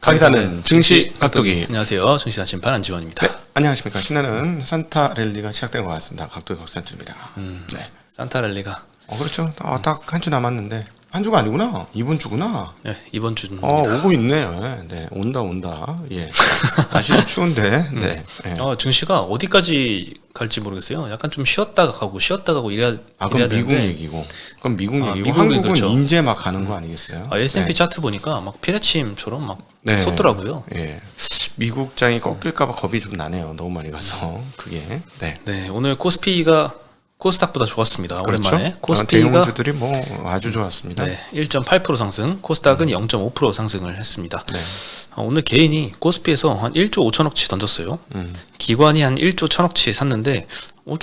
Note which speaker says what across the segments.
Speaker 1: 강의사는 증시 각도기.
Speaker 2: 안녕하세요. 증시나 심판 안지원입니다.
Speaker 1: 네, 안녕하십니까. 신나는 산타 랠리가 시작된 것 같습니다. 각도기 박사님입니다.
Speaker 2: 네, 산타 랠리가.
Speaker 1: 그렇죠. 딱 한 주 남았는데 한 주가 아니구나. 이번 주구나.
Speaker 2: 네, 이번 주입니다.
Speaker 1: 오고 있네요. 네, 온다. 예. 날씨도 추운데. 네. 네.
Speaker 2: 증시가 어디까지 갈지 모르겠어요. 약간 좀 쉬었다가 가고 이래야.
Speaker 1: 그럼 미국
Speaker 2: 되는데.
Speaker 1: 얘기고. 그럼 미국 얘기고.
Speaker 2: 미국은
Speaker 1: 한국은
Speaker 2: 그렇죠.
Speaker 1: 인제 막 가는 거 아니겠어요?
Speaker 2: S&P
Speaker 1: 네.
Speaker 2: 차트 보니까 막 피레침처럼 막
Speaker 1: 네.
Speaker 2: 솟더라고요.
Speaker 1: 예. 미국장이 꺾일까봐 겁이 좀 나네요. 너무 많이 가서 그게. 네.
Speaker 2: 네, 오늘 코스피가 코스닥보다 좋았습니다.
Speaker 1: 그렇죠?
Speaker 2: 오랜만에
Speaker 1: 대형
Speaker 2: 코스피가
Speaker 1: 주들이 뭐 아주 좋았습니다.
Speaker 2: 네, 1.8% 상승, 코스닥은 0.5% 상승을 했습니다.
Speaker 1: 네.
Speaker 2: 오늘 개인이 코스피에서 한 1조 5천억치 던졌어요. 기관이 한 1조 1천억치 샀는데 뭐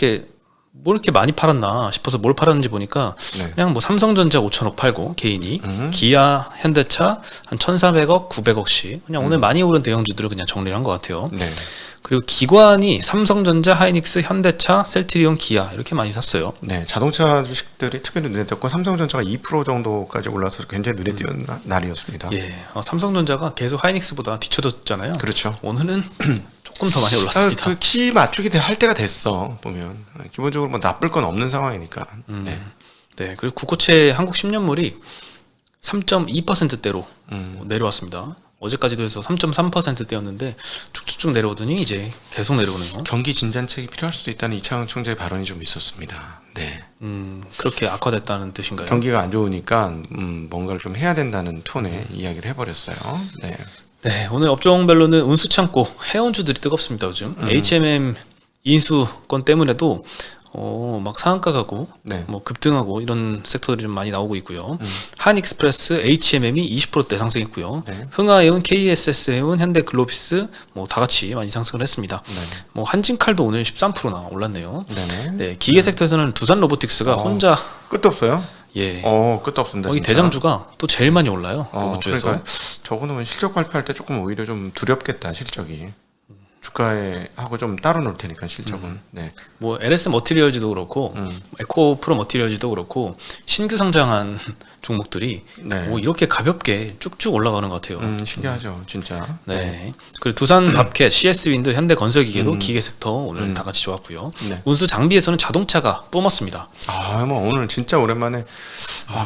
Speaker 2: 이렇게 많이 팔았나 싶어서 뭘 팔았는지 보니까
Speaker 1: 네.
Speaker 2: 그냥 뭐 삼성전자 5천억 팔고 개인이 기아, 현대차 한 1,400억, 900억씩 그냥 오늘 많이 오른 대형주들을 그냥 정리를 한 것 같아요.
Speaker 1: 네.
Speaker 2: 그리고 기관이 삼성전자, 하이닉스, 현대차, 셀트리온, 기아 이렇게 많이 샀어요.
Speaker 1: 네, 자동차 주식들이 특별히 눈에 띄었고 삼성전자가 2% 정도까지 올라서 굉장히 눈에 띄는 날이었습니다.
Speaker 2: 예, 삼성전자가 계속 하이닉스보다 뒤쳐졌잖아요.
Speaker 1: 그렇죠.
Speaker 2: 오늘은 조금 더 많이 올랐습니다.
Speaker 1: 그 키 맞추기 할 때가 됐어 보면 기본적으로 뭐 나쁠 건 없는 상황이니까. 네.
Speaker 2: 네, 그리고 국고채 한국 10년물이 3.2%대로 내려왔습니다. 어제까지도 해서 3.3%대였는데 쭉쭉쭉 내려오더니 이제 계속 내려오네요.
Speaker 1: 경기 진단책이 필요할 수도 있다는 이창훈 총재의 발언이 좀 있었습니다. 네.
Speaker 2: 그렇게 악화됐다는 뜻인가요?
Speaker 1: 경기가 안 좋으니까 뭔가를 좀 해야 된다는 톤의 이야기를 해버렸어요. 네.
Speaker 2: 네, 오늘 업종별로는 운수 창고 해운주들이 뜨겁습니다. 요즘 HMM 인수건 때문에도 막 상한가 가고
Speaker 1: 네.
Speaker 2: 뭐 급등하고 이런 섹터들이 좀 많이 나오고 있고요. 한익스프레스, HMM이 20%대 상승했고요.
Speaker 1: 네.
Speaker 2: 흥하해운, KSS해운, 현대글로비스 뭐 다 같이 많이 상승을 했습니다.
Speaker 1: 네.
Speaker 2: 뭐 한진칼도 오늘 13%나 올랐네요.
Speaker 1: 네네.
Speaker 2: 네, 기계 섹터에서는 두산 로보틱스가 혼자
Speaker 1: 끝도 없어요.
Speaker 2: 예.
Speaker 1: 끝도 없습니다.
Speaker 2: 거기
Speaker 1: 진짜.
Speaker 2: 대장주가 또 제일 많이 올라요. 로봇주에서.
Speaker 1: 그러니까 저거는 실적 발표할 때 조금 오히려 좀 두렵겠다 실적이. 주가에 하고 좀 따로 놓을 테니까 실적은. 네.
Speaker 2: 뭐 LS 머티리얼즈도 그렇고 에코 프로 머티리얼즈도 그렇고 신규 상장한 종목들이
Speaker 1: 네.
Speaker 2: 뭐 이렇게 가볍게 쭉쭉 올라가는 것 같아요.
Speaker 1: 신기하죠, 진짜.
Speaker 2: 네. 그리고 두산 밥켓, CS 윈드, 현대건설기계도 기계 섹터 오늘 다 같이 좋았고요.
Speaker 1: 네.
Speaker 2: 운수 장비에서는 자동차가 뿜었습니다.
Speaker 1: 뭐 오늘 진짜 오랜만에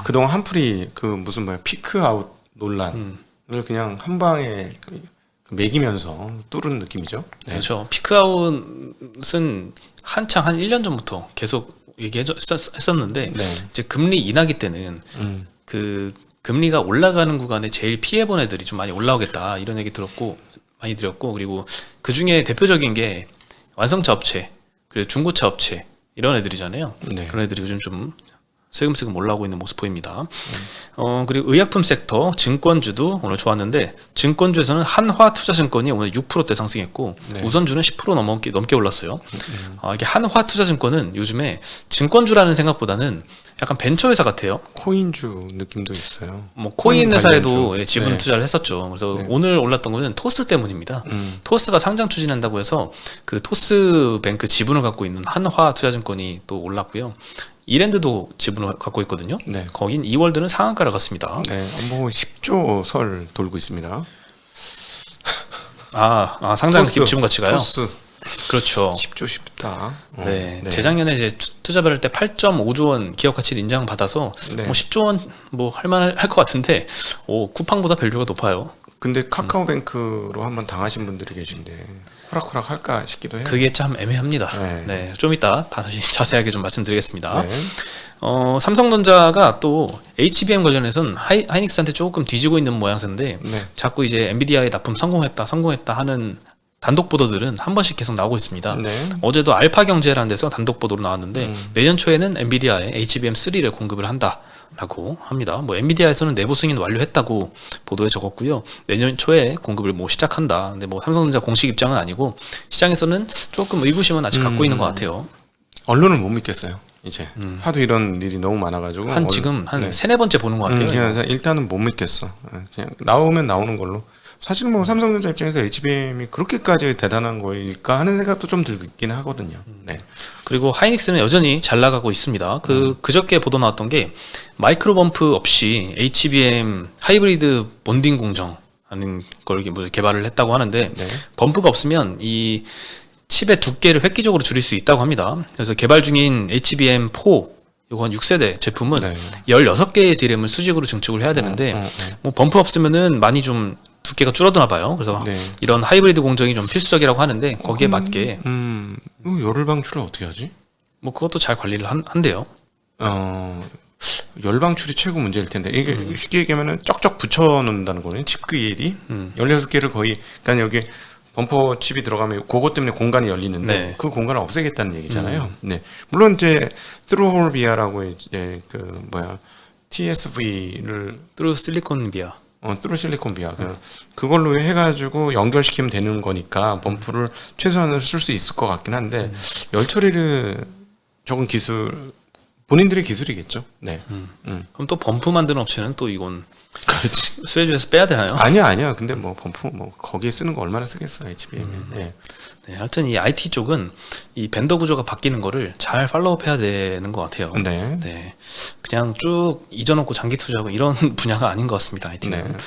Speaker 1: 그동안 한풀이 무슨 피크아웃 논란을 그냥 한 방에 매기면서 뚫은 느낌이죠. 네.
Speaker 2: 그렇죠. 피크아웃은 한창 한 1년 전부터 계속 얘기했었는데
Speaker 1: 네.
Speaker 2: 이제 금리 인하기 때는 그 금리가 올라가는 구간에 제일 피해 본 애들이 좀 많이 올라오겠다 이런 얘기 많이 들었고 그리고 그 중에 대표적인 게 완성차 업체 그리고 중고차 업체 이런 애들이잖아요.
Speaker 1: 네.
Speaker 2: 그런 애들이 요즘 좀 슬금슬금 올라오고 있는 모습 보입니다. 그리고 의약품 sek터 증권주도 오늘 좋았는데 증권주에서는 한화투자증권이 오늘 6%대 상승했고
Speaker 1: 네.
Speaker 2: 우선주는 10% 넘게 올랐어요. 이게 한화투자증권은 요즘에 증권주라는 생각보다는 약간 벤처회사 같아요.
Speaker 1: 코인주 느낌도 있어요.
Speaker 2: 뭐 코인 회사에도
Speaker 1: 관련주.
Speaker 2: 지분
Speaker 1: 네.
Speaker 2: 투자를 했었죠. 그래서
Speaker 1: 네.
Speaker 2: 오늘 올랐던 거는 토스 때문입니다. 토스가 상장 추진한다고 해서 그 토스뱅크 지분을 갖고 있는 한화투자증권이 또 올랐고요. 이랜드도 지분을 갖고 있거든요.
Speaker 1: 네.
Speaker 2: 거긴 이월드는 상한가를 갔습니다.
Speaker 1: 네, 뭐 10조 설 돌고 있습니다.
Speaker 2: 상장
Speaker 1: 토스,
Speaker 2: 지분 가치가요?
Speaker 1: 토스
Speaker 2: 그렇죠.
Speaker 1: 10조 싶다.
Speaker 2: 네. 재작년에 이제 투자 받을 때 8.5조 원 기업 가치를 인정받아서
Speaker 1: 네.
Speaker 2: 뭐 10조 원 뭐 할만할 것 같은데 쿠팡보다 밸류가 높아요.
Speaker 1: 근데 카카오뱅크로 한번 당하신 분들이 계신데 호락호락 할까 싶기도 해요.
Speaker 2: 그게 참 애매합니다.
Speaker 1: 네.
Speaker 2: 네, 좀 이따 다시 자세하게 좀 말씀드리겠습니다.
Speaker 1: 네.
Speaker 2: 삼성전자가 또 HBM 관련해서는 하이닉스한테 조금 뒤지고 있는 모양새인데
Speaker 1: 네.
Speaker 2: 자꾸 이제 엔비디아의 납품 성공했다 하는 단독 보도들은 한 번씩 계속 나오고 있습니다.
Speaker 1: 네.
Speaker 2: 어제도 알파경제라는 데서 단독 보도로 나왔는데 내년 초에는 엔비디아에 HBM3를 공급을 한다라고 합니다. 뭐 엔비디아에서는 내부 승인 완료했다고 보도에 적었고요. 내년 초에 공급을 뭐 시작한다. 근데 뭐 삼성전자 공식 입장은 아니고 시장에서는 조금 의구심은 아직 갖고 있는 것 같아요.
Speaker 1: 언론을 못 믿겠어요. 이제 하도 이런 일이 너무 많아가지고
Speaker 2: 지금 한
Speaker 1: 네.
Speaker 2: 세네 번째 보는 것 같아요.
Speaker 1: 그냥 일단은 못 믿겠어. 그냥 나오면 나오는 걸로. 사실 뭐 삼성전자 입장에서 HBM이 그렇게까지 대단한 거일까 하는 생각도 좀 들긴 하거든요. 네.
Speaker 2: 그리고 하이닉스는 여전히 잘 나가고 있습니다. 그저께 보도 나왔던 게 마이크로 범프 없이 HBM 하이브리드 본딩 공정 하는 걸 뭐 개발을 했다고 하는데
Speaker 1: 네.
Speaker 2: 범프가 없으면 이 칩의 두께를 획기적으로 줄일 수 있다고 합니다. 그래서 개발 중인 HBM4 요거 한 6세대 제품은
Speaker 1: 네.
Speaker 2: 16개의 D램을 수직으로 증축을 해야 되는데 뭐 범프 없으면은 많이 좀 두께가 줄어드나 봐요. 그래서
Speaker 1: 네.
Speaker 2: 이런 하이브리드 공정이 좀 필수적이라고 하는데 거기에 맞게
Speaker 1: 열을 방출을 어떻게 하지?
Speaker 2: 뭐 그것도 잘 관리를 한대요.
Speaker 1: 열 방출이 최고 문제일 텐데 이게 쉽게 얘기하면은 쩍쩍 붙여 놓는다는 거네요. 칩 귀일이 16개를 거의 그러니까 여기 범퍼 칩이 들어가면 그것 때문에 공간이 열리는데
Speaker 2: 네.
Speaker 1: 그 공간을 없애겠다는 얘기잖아요. 네. 물론 이제 트루홀 비아라고 이제 TSV를
Speaker 2: 트루 실리콘 비아.
Speaker 1: 트루 실리콘 비아 그걸로 해가지고 연결시키면 되는 거니까 범프를 최소한으로 쓸 수 있을 것 같긴 한데 열 처리를 적은 기술 본인들의 기술이겠죠. 네.
Speaker 2: 그럼 또 범프 만드는 업체는 또 이건
Speaker 1: 그렇지.
Speaker 2: 수혜주에서 빼야 되나요?
Speaker 1: 아니야. 근데 뭐 범프 뭐 거기에 쓰는 거 얼마나 쓰겠어 HBM. 예.
Speaker 2: 네, 하여튼 이 IT 쪽은 이 벤더 구조가 바뀌는 거를 잘 팔로우해야 되는 것 같아요.
Speaker 1: 네.
Speaker 2: 네, 그냥 쭉 잊어놓고 장기 투자하고 이런 분야가 아닌 것 같습니다. IT는.
Speaker 1: 네.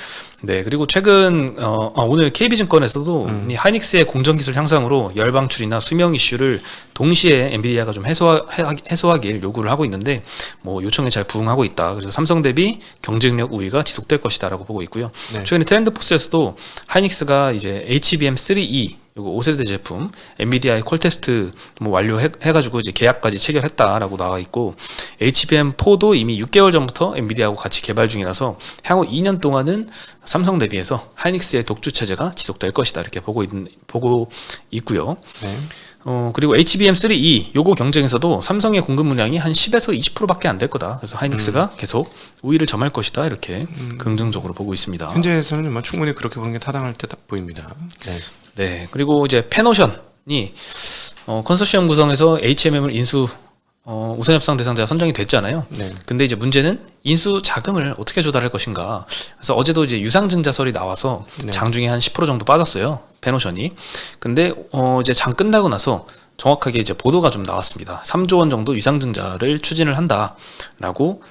Speaker 2: 네, 그리고 최근 오늘 KB증권에서도 이 하이닉스의 공정 기술 향상으로 열 방출이나 수명 이슈를 동시에 엔비디아가 좀 해소하길 요구를 하고 있는데 뭐 요청에 잘 부응하고 있다. 그래서 삼성 대비 경쟁력 우위가 지속될 것이다라고 보고 있고요.
Speaker 1: 네.
Speaker 2: 최근에 트렌드포스에서도 하이닉스가 이제 HBM3E 이거 5세대 제품 엔비디아의 콜 테스트 뭐 완료해가지고 이제 계약까지 체결했다라고 나와 있고 HBM4도 이미 6개월 전부터 엔비디아하고 같이 개발 중이라서 향후 2년 동안은 삼성 대비해서 하이닉스의 독주 체제가 지속될 것이다 이렇게 보고 있고요.
Speaker 1: 네.
Speaker 2: 그리고 HBM3E 요거 경쟁에서도 삼성의 공급 물량이 한 10에서 20%밖에 안 될 거다. 그래서 하이닉스가 계속 우위를 점할 것이다 이렇게 긍정적으로 보고 있습니다.
Speaker 1: 현재에서는 뭐 충분히 그렇게 보는 게 타당할 듯 보입니다. 네.
Speaker 2: 네, 그리고 이제 페노션이 컨소시엄 구성에서 HMM을 인수 우선 협상 대상자가 선정이 됐잖아요.
Speaker 1: 네.
Speaker 2: 근데 이제 문제는 인수 자금을 어떻게 조달할 것인가. 그래서 어제도 이제 유상증자설이 나와서
Speaker 1: 네.
Speaker 2: 장중에 한 10% 정도 빠졌어요. 페노션이. 근데 이제 장 끝나고 나서 정확하게 이제 보도가 좀 나왔습니다. 3조 원 정도 유상증자를 추진을 한다라고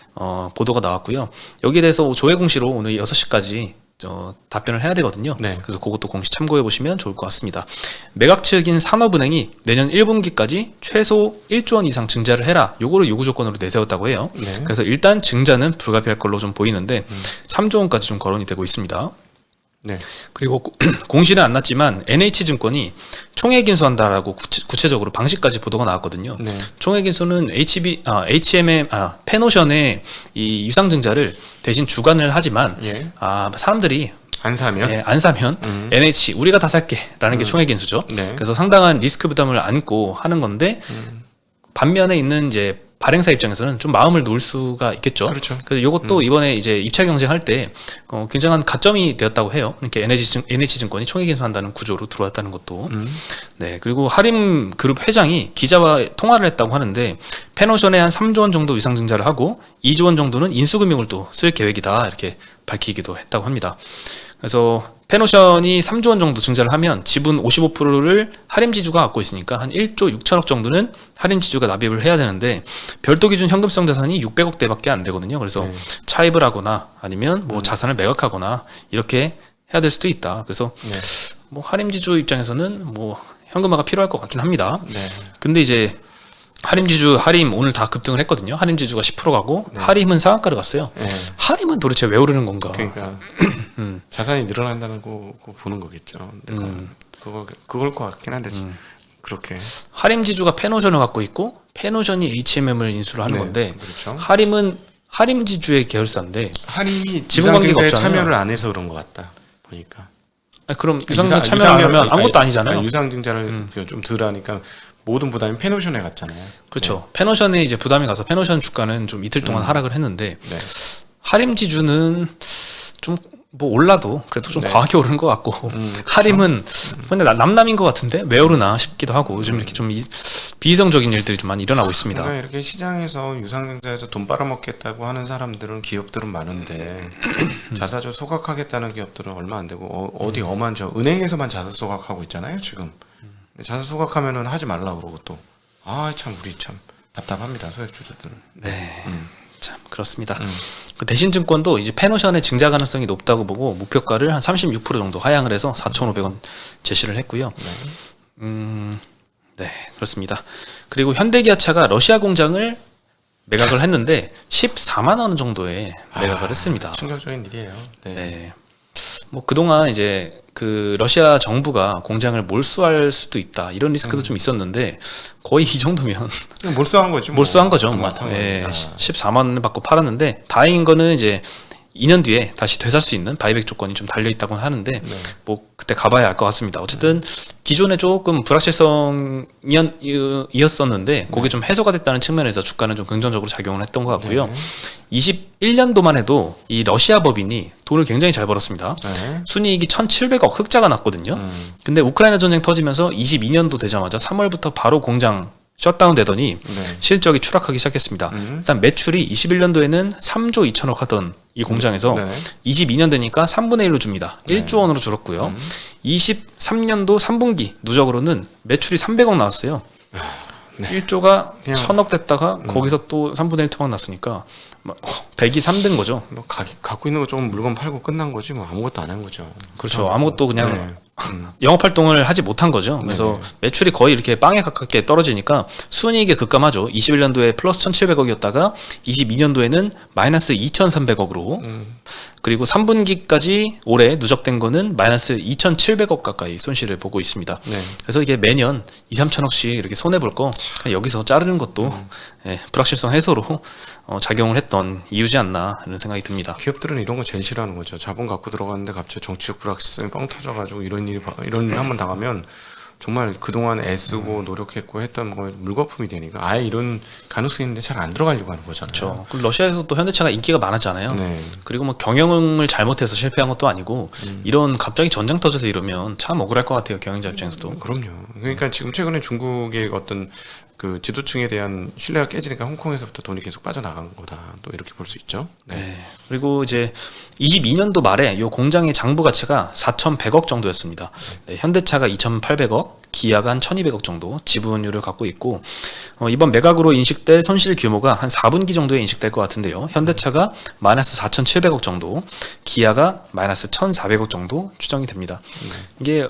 Speaker 2: 보도가 나왔고요. 여기에 대해서 조회 공시로 오늘 6시까지 답변을 해야 되거든요.
Speaker 1: 네.
Speaker 2: 그래서 그것도 공시 참고해 보시면 좋을 것 같습니다. 매각 측인 산업은행이 내년 1분기까지 최소 1조 원 이상 증자를 해라. 요거를 요구 조건으로 내세웠다고 해요.
Speaker 1: 네.
Speaker 2: 그래서 일단 증자는 불가피할 걸로 좀 보이는데 3조 원까지 좀 거론이 되고 있습니다.
Speaker 1: 네.
Speaker 2: 그리고 공시는 안 났지만 NH증권이 총액 인수한다라고 구체적으로 방식까지 보도가 나왔거든요.
Speaker 1: 네.
Speaker 2: 총액 인수는 페노션의 이 유상증자를 대신 주관을 하지만
Speaker 1: 예.
Speaker 2: 사람들이
Speaker 1: 안 사면
Speaker 2: 안 사면 NH 우리가 다 살게라는 게 총액 인수죠.
Speaker 1: 네.
Speaker 2: 그래서 상당한 리스크 부담을 안고 하는 건데 반면에 있는 이제 발행사 입장에서는 좀 마음을 놓을 수가 있겠죠.
Speaker 1: 그렇죠.
Speaker 2: 그래서 이것도 이번에 이제 입찰 경쟁할 때 굉장한 가점이 되었다고 해요. 이렇게 NH증권이 총액 인수한다는 구조로 들어왔다는 것도. 네, 그리고 하림 그룹 회장이 기자와 통화를 했다고 하는데 페노션에 한 3조 원 정도 유상증자를 하고 2조 원 정도는 인수금융을 또 쓸 계획이다 이렇게 밝히기도 했다고 합니다. 그래서 페노션이 3조 원 정도 증자를 하면 지분 55%를 하림지주가 갖고 있으니까 한 1조 6천억 정도는 하림지주가 납입을 해야 되는데 별도 기준 현금성 자산이 600억대밖에 안 되거든요. 그래서
Speaker 1: 네.
Speaker 2: 차입을 하거나 아니면 뭐 자산을 매각하거나 이렇게 해야 될 수도 있다. 그래서
Speaker 1: 네.
Speaker 2: 뭐 하림지주 입장에서는 뭐 현금화가 필요할 것 같긴 합니다.
Speaker 1: 네.
Speaker 2: 근데 이제 하림 오늘 다 급등을 했거든요. 하림지주가 10% 가고
Speaker 1: 네.
Speaker 2: 하림은 상한가를 갔어요.
Speaker 1: 네.
Speaker 2: 하림은 도대체 왜 오르는 건가?
Speaker 1: 그러니까 자산이 늘어난다는 거 보는 거겠죠. 근데 그걸 것 같긴 한데 그렇게
Speaker 2: 하림지주가 페노션을 갖고 있고 페노션이 HMM을 인수를 하는
Speaker 1: 네,
Speaker 2: 건데
Speaker 1: 그렇죠.
Speaker 2: 하림은 하림지주의 계열사인데
Speaker 1: 하림이
Speaker 2: 지분 관계가
Speaker 1: 유상증자에
Speaker 2: 없잖아요.
Speaker 1: 참여를 안 해서 그런 것 같다 보니까.
Speaker 2: 그럼 유상증자 참여 안 하면 아무것도 아니잖아요.
Speaker 1: 유상증자를 좀 덜 하니까 모든 부담이 페노션에 갔잖아요.
Speaker 2: 그렇죠. 페노션에 이제 부담이 가서 페노션 주가는 좀 이틀 동안 하락을 했는데
Speaker 1: 네.
Speaker 2: 하림지주는 좀 뭐 올라도 그래도 좀
Speaker 1: 네.
Speaker 2: 과하게 오른 것 같고 하림은 근데 남남인 것 같은데 왜 오르나 싶기도 하고 요즘 이렇게 좀 비이성적인 일들이 좀 많이 일어나고 있습니다.
Speaker 1: 그러니까 이렇게 시장에서 유상증자에서 돈 빨아먹겠다고 하는 사람들은 기업들은 많은데 자사주 소각하겠다는 기업들은 얼마 안 되고 어디 엄한 저 은행에서만 자사 소각하고 있잖아요 지금. 자사 소각하면은 하지 말라 그러고 또 참 우리 참 답답합니다 소액주주들은.
Speaker 2: 네. 참 그렇습니다. 그 대신증권도 이제 페노션의 증자 가능성이 높다고 보고 목표가를 한 36% 정도 하향을 해서 4,500원 제시를 했고요. 네, 그렇습니다. 그리고 현대기아차가 러시아 공장을 매각을 했는데 14만 원 정도에 매각을 했습니다.
Speaker 1: 충격적인 일이에요. 네.
Speaker 2: 네. 뭐 그동안 이제 그 러시아 정부가 공장을 몰수할 수도 있다 이런 리스크도 좀 있었는데 거의 이 정도면
Speaker 1: 몰수한 거죠.
Speaker 2: 몰수한 거죠. 뭐.
Speaker 1: 마땅한
Speaker 2: 예,
Speaker 1: 거니까.
Speaker 2: 14만 원을 받고 팔았는데 다행인 거는 이제 2년 뒤에 다시 되살 수 있는 바이백 조건이 좀 달려 있다고는 하는데
Speaker 1: 네.
Speaker 2: 뭐 그때 가봐야 알 것 같습니다. 어쨌든 기존에 조금 불확실성이었었는데 그게 좀 해소가 됐다는 측면에서 주가는 좀 긍정적으로 작용을 했던 것 같고요.
Speaker 1: 네.
Speaker 2: 21년도만 해도 이 러시아 법인이 돈을 굉장히 잘 벌었습니다.
Speaker 1: 네.
Speaker 2: 순이익이 1,700억 흑자가 났거든요. 근데 우크라이나 전쟁 터지면서 22년도 되자마자 3월부터 바로 공장 셧다운 되더니
Speaker 1: 네.
Speaker 2: 실적이 추락하기 시작했습니다. 일단 매출이 21년도에는 3조 2천억 하던 이 공장에서
Speaker 1: 네.
Speaker 2: 22년 되니까 3분의 1로 줍니다. 1조 원으로 줄었고요. 23년도 3분기 누적으로는 매출이 300억 나왔어요.
Speaker 1: 네.
Speaker 2: 1조가
Speaker 1: 그냥-
Speaker 2: 1,000억 됐다가 거기서 또 3분의 1 토막 났으니까 100이 3된 거죠.
Speaker 1: 뭐 갖고 있는 거 조금 물건 팔고 끝난 거지 뭐 아무것도 안 한 거죠.
Speaker 2: 그렇죠. 아무것도 그냥
Speaker 1: 네.
Speaker 2: 영업 활동을 하지 못한 거죠. 그래서 매출이 거의 이렇게 빵에 가깝게 떨어지니까 순이익에 급감하죠. 21년도에 플러스 1,700억이었다가 22년도에는 마이너스 2,300억으로 그리고 3분기까지 올해 누적된 거는 마이너스 2,700억 가까이 손실을 보고 있습니다.
Speaker 1: 네.
Speaker 2: 그래서 이게 매년 2, 3천억씩 이렇게 손해 볼 거 여기서 자르는 것도 예, 불확실성 해소로 작용을 했던 이유지 않나 이런 생각이 듭니다.
Speaker 1: 기업들은 이런 거 제일 싫어하는 거죠. 자본 갖고 들어갔는데 갑자기 정치적 불확실성이 뻥 터져가지고 이런 일 한번 당하면 정말 그동안 애쓰고 노력했고 했던 거 물거품이 되니까 아예 이런 가능성이 있는데 잘 안 들어가려고 하는 거잖아요.
Speaker 2: 그렇죠. 그리고 러시아에서 또 현대차가 인기가 많았잖아요.
Speaker 1: 네.
Speaker 2: 그리고 뭐 경영을 잘못해서 실패한 것도 아니고 이런 갑자기 전쟁 터져서 이러면 참 억울할 것 같아요. 경영자 입장에서도.
Speaker 1: 그럼요. 그러니까 지금 최근에 중국의 어떤 그 지도층에 대한 신뢰가 깨지니까 홍콩에서부터 돈이 계속 빠져나간 거다. 또 이렇게 볼 수 있죠. 네.
Speaker 2: 네. 그리고 이제 22년도 말에 이 공장의 장부 가치가 4,100억 정도였습니다. 네, 현대차가 2,800억, 기아가 한 1,200억 정도 지분율을 갖고 있고 이번 매각으로 인식될 손실 규모가 한 4분기 정도에 인식될 것 같은데요. 현대차가 마이너스 4,700억 정도, 기아가 마이너스 1,400억 정도 추정이 됩니다. 이게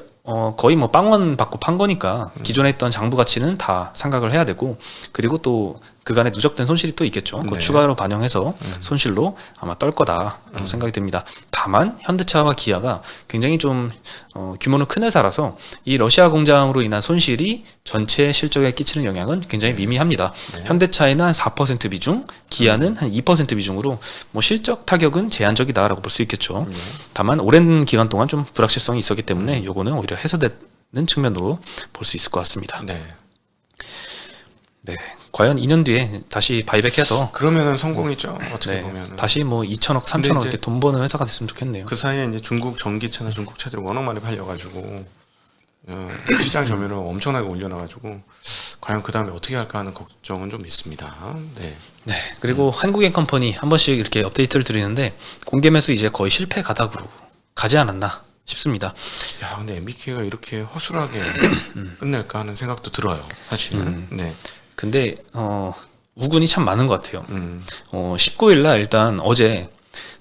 Speaker 2: 거의 뭐 빵원 받고 판 거니까 기존에 있던 장부 가치는 다 상각을 해야 되고 그리고 또 그간에 누적된 손실이 또 있겠죠. 그
Speaker 1: 네.
Speaker 2: 추가로 반영해서 손실로 아마 떨 거다라고 생각이 듭니다. 다만 현대차와 기아가 굉장히 좀 규모는 큰 회사라서 이 러시아 공장으로 인한 손실이 전체 실적에 끼치는 영향은 굉장히 미미합니다. 현대차에는 한 4% 비중, 기아는 한 2% 비중으로 뭐 실적 타격은 제한적이다라고 볼 수 있겠죠. 다만 오랜 기간 동안 좀 불확실성이 있었기 때문에 요거는 오히려 해소되는 측면으로 볼 수 있을 것 같습니다.
Speaker 1: 네.
Speaker 2: 네, 과연 2년 뒤에 다시 바이백해서
Speaker 1: 그러면은 성공이죠. 어떻게
Speaker 2: 네,
Speaker 1: 보면.
Speaker 2: 다시 뭐 2천억, 3천억
Speaker 1: 근데
Speaker 2: 이렇게
Speaker 1: 이제
Speaker 2: 돈 버는 회사가 됐으면 좋겠네요.
Speaker 1: 그 사이에 이제 중국 전기차나 중국 차들이 워낙 많이 팔려가지고 시장 점유율을 엄청나게 올려놔가지고 과연 그 다음에 어떻게 할까 하는 걱정은 좀 있습니다. 네.
Speaker 2: 네, 그리고 한국의 컴퍼니 한 번씩 이렇게 업데이트를 드리는데 공개 매수 이제 거의 실패 가닥으로 가지 않았나 싶습니다.
Speaker 1: 야, 근데 MBK가 이렇게 허술하게 끝낼까 하는 생각도 들어요. 사실은. 네.
Speaker 2: 근데 우군이 참 많은 것 같아요. 19일 날 일단 어제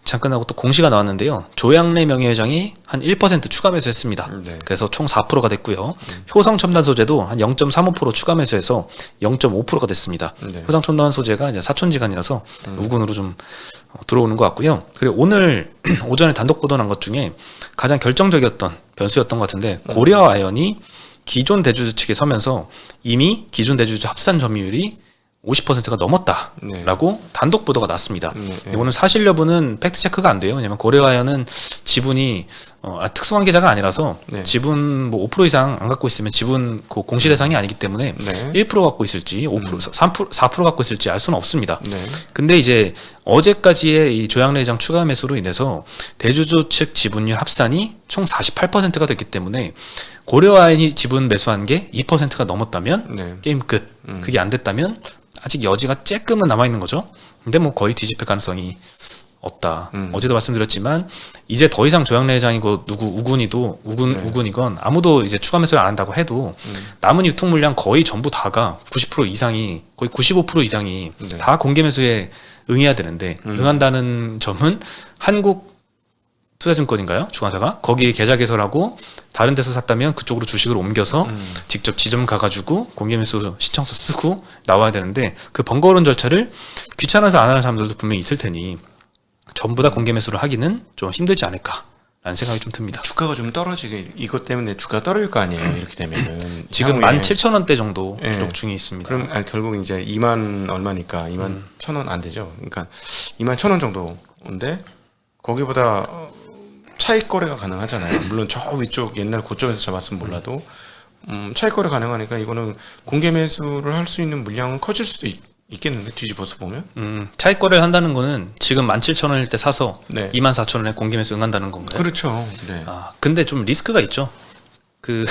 Speaker 2: 잠깐 하고 또 공시가 나왔는데요. 조양래 명예회장이 한 1% 추가 매수했습니다.
Speaker 1: 네.
Speaker 2: 그래서 총 4%가 됐고요. 효성 첨단 소재도 한 0.35% 추가 매수해서 0.5%가 됐습니다.
Speaker 1: 네.
Speaker 2: 효성 첨단 소재가 이제 사촌지간이라서 우군으로 좀 들어오는 것 같고요. 그리고 오늘 오전에 단독 보도 난 것 중에 가장 결정적이었던 변수였던 것 같은데 고려 아연이 기존 대주주 측에 서면서 이미 기존 대주주 합산 점유율이 50%가 넘었다라고 단독 보도가 났습니다. 이거는 사실 여부는 팩트 체크가 안 돼요. 왜냐면 고려아연은 지분이 특수관계자가 아니라서
Speaker 1: 네.
Speaker 2: 지분 뭐 5% 이상 안 갖고 있으면 지분 그 공시 대상이 아니기 때문에
Speaker 1: 네.
Speaker 2: 1% 갖고 있을지 5%, 3%, 4% 갖고 있을지 알 수는 없습니다.
Speaker 1: 네.
Speaker 2: 근데 이제 어제까지의 이 조양래 회장 추가 매수로 인해서 대주주 측 지분율 합산이 총 48%가 됐기 때문에 고려아연이 지분 매수한 게 2%가 넘었다면
Speaker 1: 네.
Speaker 2: 게임 끝. 그게 안 됐다면 아직 여지가 쬐끔은 남아 있는 거죠. 근데 뭐 거의 뒤집힐 가능성이 없다. 어제도 말씀드렸지만 이제 더 이상 조양래 회장이고 누구 우군이건 아무도 이제 추가 매수를 안 한다고 해도 남은 유통 물량 거의 전부 다가 90% 이상이 거의 95% 이상이
Speaker 1: 네.
Speaker 2: 다 공개 매수에 응해야 되는데 응한다는 점은 한국 투자증권인가요? 주관사가 거기 계좌 개설하고 다른 데서 샀다면 그쪽으로 주식을 옮겨서 직접 지점 가가지고 공개매수 신청서 쓰고 나와야 되는데 그 번거로운 절차를 귀찮아서 안 하는 사람들도 분명히 있을 테니 전부 다 공개매수를 하기는 좀 힘들지 않을까라는 생각이 좀 듭니다.
Speaker 1: 주가가 좀 떨어지게 이것 때문에 주가가 떨어질 거 아니에요. 이렇게 되면은
Speaker 2: 지금
Speaker 1: 향후에.
Speaker 2: 17,000원대 정도
Speaker 1: 예.
Speaker 2: 기록 중에 있습니다.
Speaker 1: 그럼 결국 이제 2만 얼마니까 2만 1,000원 안 되죠. 그러니까 2만 1,000원 정도인데 거기보다 차익 거래가 가능하잖아요. 물론 저 위쪽 옛날 고점에서 잡았으면 몰라도 차익 거래 가능하니까 이거는 공개 매수를 할 수 있는 물량은 커질 수도 있겠는데 뒤집어서 보면.
Speaker 2: 차익 거래를 한다는 거는 지금 17,000원일 때 사서
Speaker 1: 네.
Speaker 2: 24,000원에 공개매수 응한다는 건가요?
Speaker 1: 그렇죠. 네.
Speaker 2: 아, 근데 좀 리스크가 있죠. 그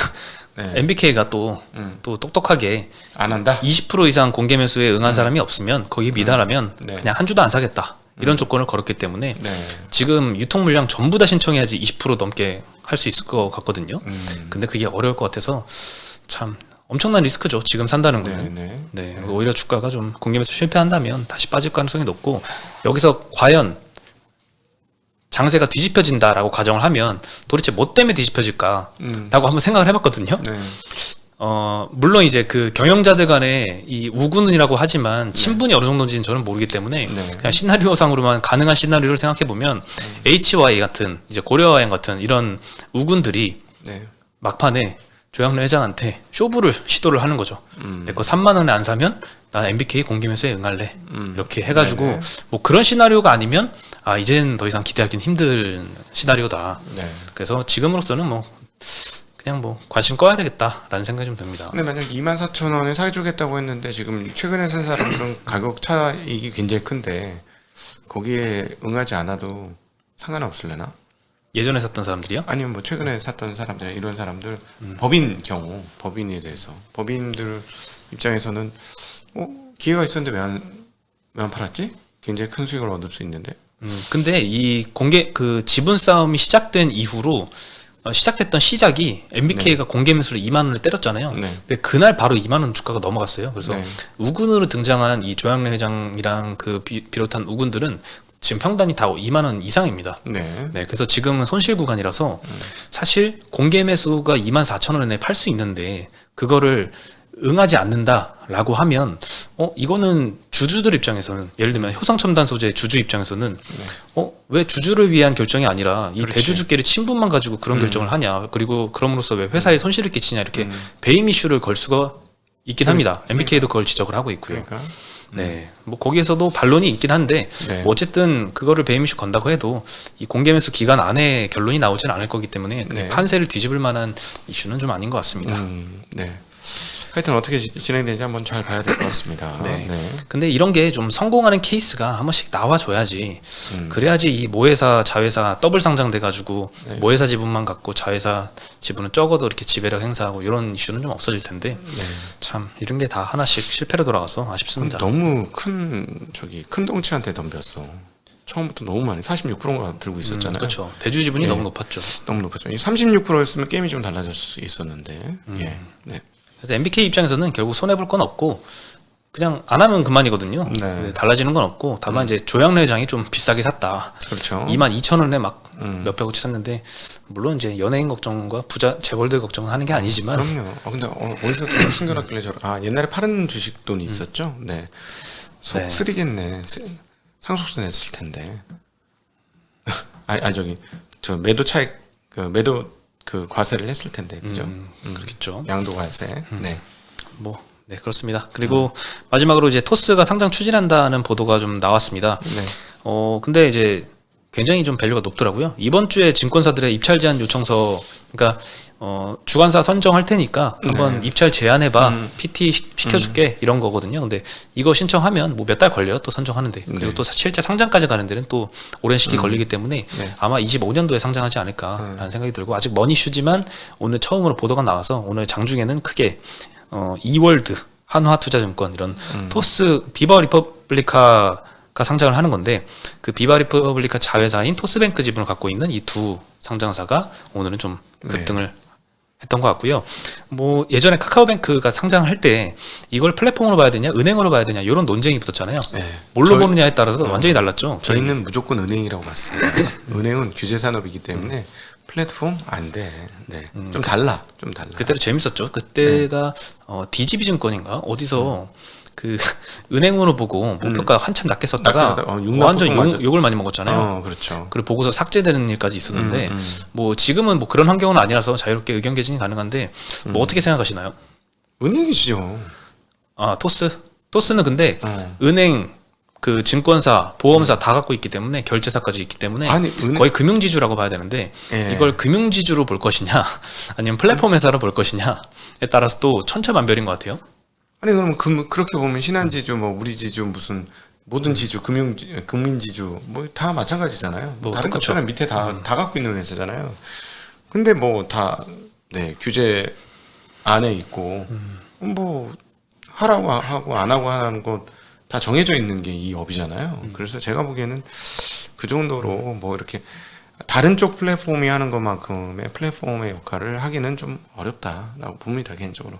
Speaker 1: 네.
Speaker 2: MBK가 또 똑똑하게
Speaker 1: 안 한다.
Speaker 2: 20% 이상 공개매수에 응한 사람이 없으면 거기에 미달하면
Speaker 1: 네.
Speaker 2: 그냥 한 주도 안 사겠다. 이런 조건을 걸었기 때문에
Speaker 1: 네.
Speaker 2: 지금 유통 물량 전부 다 신청해야지 20% 넘게 할 수 있을 것 같거든요. 근데 그게 어려울 것 같아서 참 엄청난 리스크죠. 지금 산다는 거는. 네. 오히려 주가가 좀 공개매수 실패한다면 다시 빠질 가능성이 높고 여기서 과연 장세가 뒤집혀진다라고 가정을 하면 도대체 뭐 때문에 뒤집혀질까라고 한번 생각을 해봤거든요.
Speaker 1: 네.
Speaker 2: 물론 이제 그 경영자들 간에 이 우군이라고 하지만 친분이 어느 정도인지는 저는 모르기 때문에 그냥 시나리오상으로만 가능한 시나리오를 생각해 보면 HY 같은 이제 고려여행 같은 이런 우군들이
Speaker 1: 네.
Speaker 2: 막판에 조양래 회장한테 쇼부를 시도를 하는 거죠. 내 거 3만 원에 안 사면 나 MBK 공개매수에 응할래. 이렇게 해가지고
Speaker 1: 네네.
Speaker 2: 뭐 그런 시나리오가 아니면 아 이제는 더 이상 기대하기는 힘든 시나리오다.
Speaker 1: 네.
Speaker 2: 그래서 지금으로서는 뭐 그냥 뭐 관심 꺼야 되겠다라는 생각이 좀 듭니다.
Speaker 1: 근데 만약 24,000원에 사주겠다고 했는데 지금 최근에 산 사람들은 가격 차익이 굉장히 큰데 거기에 응하지 않아도 상관없을래나?
Speaker 2: 예전에 샀던 사람들이요?
Speaker 1: 아니면 뭐 최근에 샀던 사람들 이런 사람들 법인 경우 법인에 대해서 법인들 입장에서는 기회가 있었는데 왜 안 팔았지? 굉장히 큰 수익을 얻을 수 있는데.
Speaker 2: 근데 이 공개 그 지분 싸움이 시작된 이후로 시작됐던 시작이 MBK가 공개 매수로 2만 원을 때렸잖아요.
Speaker 1: 네.
Speaker 2: 근데 그날 바로 2만 원 주가가 넘어갔어요. 그래서
Speaker 1: 네.
Speaker 2: 우군으로 등장한 이 조양래 회장이랑 그 비롯한 우군들은 지금 평단이 다 2만 원 이상입니다.
Speaker 1: 네.
Speaker 2: 네, 그래서 지금은 손실 구간이라서 사실 공개 매수가 24,000원에 팔 수 있는데 그거를 응하지 않는다라고 하면 이거는 주주들 입장에서는 예를 들면 효성첨단 소재 주주 입장에서는 왜 주주를 위한 결정이 아니라 이
Speaker 1: 그렇지.
Speaker 2: 대주주끼리 친분만 가지고 그런 결정을 하냐 그리고 그럼으로써 왜 회사에 손실을 끼치냐 이렇게 배임 이슈를 걸 수가 있긴 합니다. MBK도 그걸 지적을 하고 있고요.
Speaker 1: 그러니까.
Speaker 2: 네, 뭐 거기에서도 반론이 있긴 한데
Speaker 1: 네.
Speaker 2: 뭐 어쨌든 그거를 배임 이슈 건다고 해도 이 공개 매수 기간 안에 결론이 나오지는 않을 거기 때문에
Speaker 1: 네.
Speaker 2: 판세를 뒤집을 만한 이슈는 좀 아닌 것 같습니다.
Speaker 1: 네. 하여튼 어떻게 진행되는지 한번 잘 봐야 될 것 같습니다.
Speaker 2: 네. 근데 이런 게 좀 성공하는 케이스가 한 번씩 나와줘야지. 그래야지 이 모회사, 자회사 더블 상장돼가지고 모회사 지분만 갖고 자회사 지분은 적어도 이렇게 지배력 행사하고 이런 이슈는 좀 없어질 텐데 참 이런 게 다 하나씩 실패로 돌아가서 아쉽습니다.
Speaker 1: 너무 큰 덩치한테 덤볐어. 처음부터 너무 많이 46%가 들고 있었잖아요.
Speaker 2: 그렇죠. 대주 지분이
Speaker 1: 예.
Speaker 2: 너무 높았죠.
Speaker 1: 너무 높았죠. 36%였으면 게임이 좀 달라질 수 있었는데. 예. 네.
Speaker 2: 그래서 MBK 입장에서는 결국 손해 볼 건 없고 그냥 안 하면 그만이거든요.
Speaker 1: 네.
Speaker 2: 달라지는 건 없고 다만 이제 조양래 회장이 좀 비싸게 샀다.
Speaker 1: 그렇죠.
Speaker 2: 22,000원에 막 몇백어치 샀는데 물론 이제 연예인 걱정과 부자 재벌들 걱정은 하는 게 아니지만
Speaker 1: 그럼요. 근데 어디서 또 숨겨놨길래 옛날에 파는 주식 돈이 있었죠. 네. 속
Speaker 2: 네.
Speaker 1: 쓰리겠네. 상속세 냈을 텐데. 저 매도 차익 매도 과세를 했을 텐데, 그죠?
Speaker 2: 그렇겠죠.
Speaker 1: 양도 과세. 네.
Speaker 2: 네, 그렇습니다. 그리고 마지막으로 이제 토스가 상장 추진한다는 보도가 좀 나왔습니다.
Speaker 1: 네.
Speaker 2: 근데 이제 굉장히 좀 밸류가 높더라고요. 이번 주에 증권사들의 입찰 제한 요청서, 그러니까 주관사 선정할 테니까 한번 입찰 제안해봐, PT 시켜줄게 이런 거거든요. 근데 이거 신청하면 뭐 몇 달 걸려요, 또 선정하는데. 그리고 또 실제 상장까지 가는 데는 또 오랜 시기 걸리기 때문에 아마 25년도에 상장하지 않을까라는 생각이 들고 아직 먼 이슈지만 오늘 처음으로 보도가 나와서 오늘 장중에는 크게 이월드, 한화투자증권 이런 토스 비버 리퍼블리카가 상장을 하는 건데 그 비바 리퍼블리카 자회사인 토스뱅크 지분을 갖고 있는 이 두 상장사가 오늘은 좀 급등을 했던 것 같고요. 뭐 예전에 카카오뱅크가 상장할 때 이걸 플랫폼으로 봐야 되냐, 은행으로 봐야 되냐 이런 논쟁이 붙었잖아요.
Speaker 1: 네.
Speaker 2: 뭘로 보느냐에 따라서 완전히 달랐죠.
Speaker 1: 저희는 무조건 은행이라고 봤습니다. 은행은 규제 산업이기 때문에 플랫폼 안 돼. 네. 좀 달라.
Speaker 2: 그때도 재밌었죠. 그때가 DGB 증권인가 어디서 그 은행으로 보고 목표가 한참 낮게 썼다가 완전 욕을 많이 먹었잖아요.
Speaker 1: 그렇죠.
Speaker 2: 그리고 보고서 삭제되는 일까지 있었는데 뭐 지금은 뭐 그런 환경은 아니라서 자유롭게 의견 개진이 가능한데 뭐 어떻게 생각하시나요?
Speaker 1: 은행이죠.
Speaker 2: 아 토스는 근데 은행 그 증권사, 보험사 다 갖고 있기 때문에 결제사까지 있기 때문에
Speaker 1: 아니,
Speaker 2: 거의 금융지주라고 봐야 되는데 이걸 금융지주로 볼 것이냐 아니면 플랫폼 회사로 볼 것이냐에 따라서 또 천차만별인 것 같아요.
Speaker 1: 아니 그럼 그렇게 보면 신한지주, 뭐 우리지주, 무슨 모든 지주, 국민지주 뭐 다 마찬가지잖아요.
Speaker 2: 뭐
Speaker 1: 다른
Speaker 2: 똑같죠.
Speaker 1: 것들은 밑에 다 갖고 있는 회사잖아요. 근데 뭐 다 규제 안에 있고 뭐 하라고 하고 안 하고 하는 것 다 정해져 있는 게 이 업이잖아요. 그래서 제가 보기에는 그 정도로 뭐 이렇게 다른 쪽 플랫폼이 하는 것만큼의 플랫폼의 역할을 하기는 좀 어렵다라고 봅니다, 개인적으로.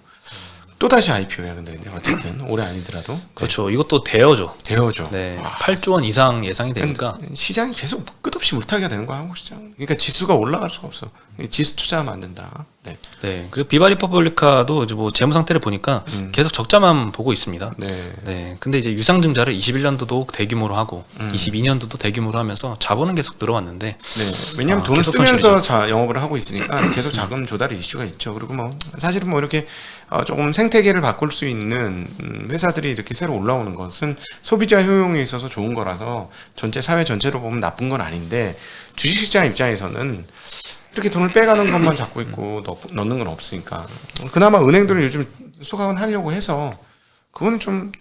Speaker 1: 또다시 IPO야. 근데 어쨌든 올해 아니더라도
Speaker 2: 그렇죠. 이것도 대여죠.
Speaker 1: 대여죠.
Speaker 2: 네, 8조 원 이상 예상이 되니까
Speaker 1: 시장이 계속 끝없이 물타기가 되는 거야, 한국 시장. 그러니까 지수가 올라갈 수가 없어. 지수 투자하면 안 된다. 네.
Speaker 2: 네. 그리고 비바 리퍼블리카도 이제 뭐 재무 상태를 보니까 계속 적자만 보고 있습니다.
Speaker 1: 네.
Speaker 2: 네. 근데 이제 유상증자를 21년도도 대규모로 하고 22년도도 대규모로 하면서 자본은 계속 늘어왔는데
Speaker 1: 네. 왜냐면 돈을
Speaker 2: 계속
Speaker 1: 쓰면서 영업을 하고 있으니까 계속 자금 조달의 이슈가 있죠. 그리고 뭐 사실은 뭐 이렇게 조금 생태계를 바꿀 수 있는 회사들이 이렇게 새로 올라오는 것은 소비자 효용에 있어서 좋은 거라서 전체 사회 전체로 보면 나쁜 건 아닌데 주식시장 입장에서는 이렇게 돈을 빼가는 것만 잡고 있고 넣는 건 없으니까 그나마 은행들은 요즘 소각은 하려고 해서 그거는 좀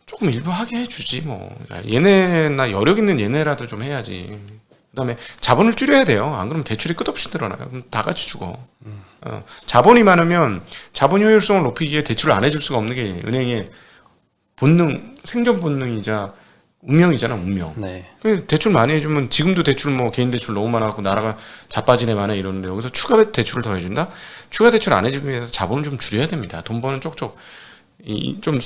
Speaker 1: 조금 일부 하게 해주지 뭐. 얘네나 여력 있는 얘네라도 좀 해야지. 그다음에 자본을 줄여야 돼요. 안 그러면 대출이 끝없이 늘어나요. 그럼 다 같이 죽어. 자본이 많으면 자본 효율성을 높이기에 대출을 안 해줄 수가 없는 게 은행의 본능, 생존 본능이자 운명이잖아, 운명.
Speaker 2: 네.
Speaker 1: 대출 많이 해주면 지금도 대출 뭐 개인 대출 너무 많아갖고 나라가 자빠지네 마네 이러는데 여기서 추가 대출을 더 해준다? 추가 대출 안 해주기 위해서 자본을 좀 줄여야 됩니다. 돈 버는 쪽쪽 좀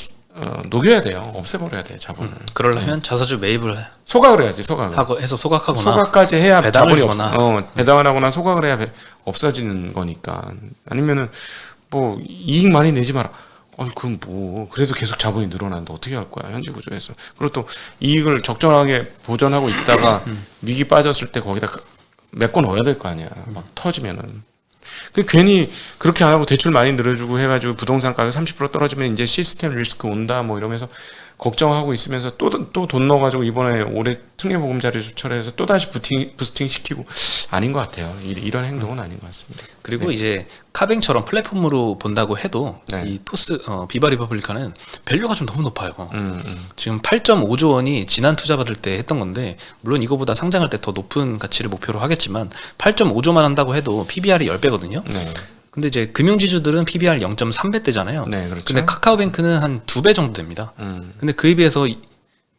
Speaker 1: 녹여야 돼요. 없애버려야 돼 자본을.
Speaker 2: 그러려면 자사주 매입을
Speaker 1: 소각을 해야지. 소각을
Speaker 2: 하고 해서 소각하거나
Speaker 1: 소각까지 해야
Speaker 2: 배당을
Speaker 1: 자본이
Speaker 2: 주거나.
Speaker 1: 배당을 하거나 소각을 해야 없어지는 거니까. 아니면은 뭐 이익 많이 내지 마라. 그럼 뭐 그래도 계속 자본이 늘어난다. 어떻게 할 거야 현재 구조에서. 그리고 또 이익을 적정하게 보전하고 있다가 위기 빠졌을 때 거기다 메꿔 넣어야 될 거 아니야. 막 터지면은. 괜히 그렇게 안 하고 대출 많이 늘어주고 해가지고 부동산 가격 30% 떨어지면 이제 시스템 리스크 온다 뭐 이러면서 걱정하고 있으면서 또 돈 넣어가지고 이번에 올해 특례보금자리 조철해서 또 다시 부스팅 시키고 아닌 것 같아요. 이런 행동은 아닌 것 같습니다.
Speaker 2: 그리고
Speaker 1: 네.
Speaker 2: 이제 카뱅처럼 플랫폼으로 본다고 해도
Speaker 1: 네.
Speaker 2: 이 토스 비바 리퍼블리카는 밸류가 좀 너무 높아요. 지금 8.5조 원이 지난 투자 받을 때 했던 건데 물론 이거보다 상장할 때 더 높은 가치를 목표로 하겠지만 8.5조만 한다고 해도 PBR이 10배거든요.
Speaker 1: 네.
Speaker 2: 근데 이제 금융지주들은 PBR 0.3배대잖아요.
Speaker 1: 네, 그렇죠.
Speaker 2: 근데 카카오뱅크는 한 2배 정도 됩니다. 근데 그에 비해서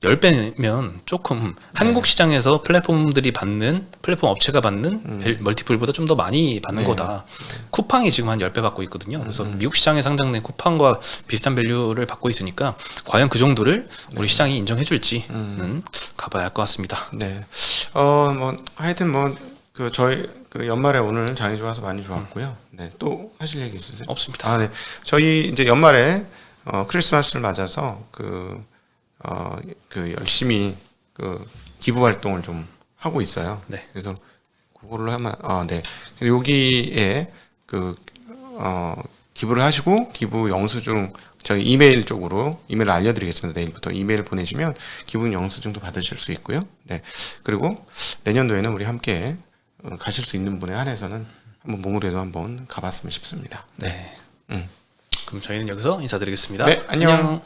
Speaker 2: 10배면 조금 한국 시장에서 플랫폼들이 받는 플랫폼 업체가 받는 멀티플보다 좀 더 많이 받는
Speaker 1: 네.
Speaker 2: 거다. 쿠팡이 지금 한 10배 받고 있거든요. 그래서 미국 시장에 상장된 쿠팡과 비슷한 밸류를 받고 있으니까 과연 그 정도를 우리 시장이 인정해 줄지는 가봐야 할 것 같습니다.
Speaker 1: 네. 뭐 하여튼 뭐 저희 연말에 오늘 장이 좋아서 많이 좋았고요. 네. 또 하실 얘기 있으세요?
Speaker 2: 없습니다.
Speaker 1: 네. 저희 이제 연말에 크리스마스를 맞아서 열심히 기부 활동을 좀 하고 있어요.
Speaker 2: 네.
Speaker 1: 그래서 그거를 하면 네. 여기에 기부를 하시고 기부 영수증 저희 이메일 쪽으로 이메일 알려드리겠습니다. 내일부터 이메일 보내시면 기부 영수증도 받으실 수 있고요. 네. 그리고 내년도에는 우리 함께 가실 수 있는 분에 한해서는 한번 몸으로도 한번 가봤으면 싶습니다.
Speaker 2: 네. 그럼 저희는 여기서 인사드리겠습니다.
Speaker 1: 네, 안녕.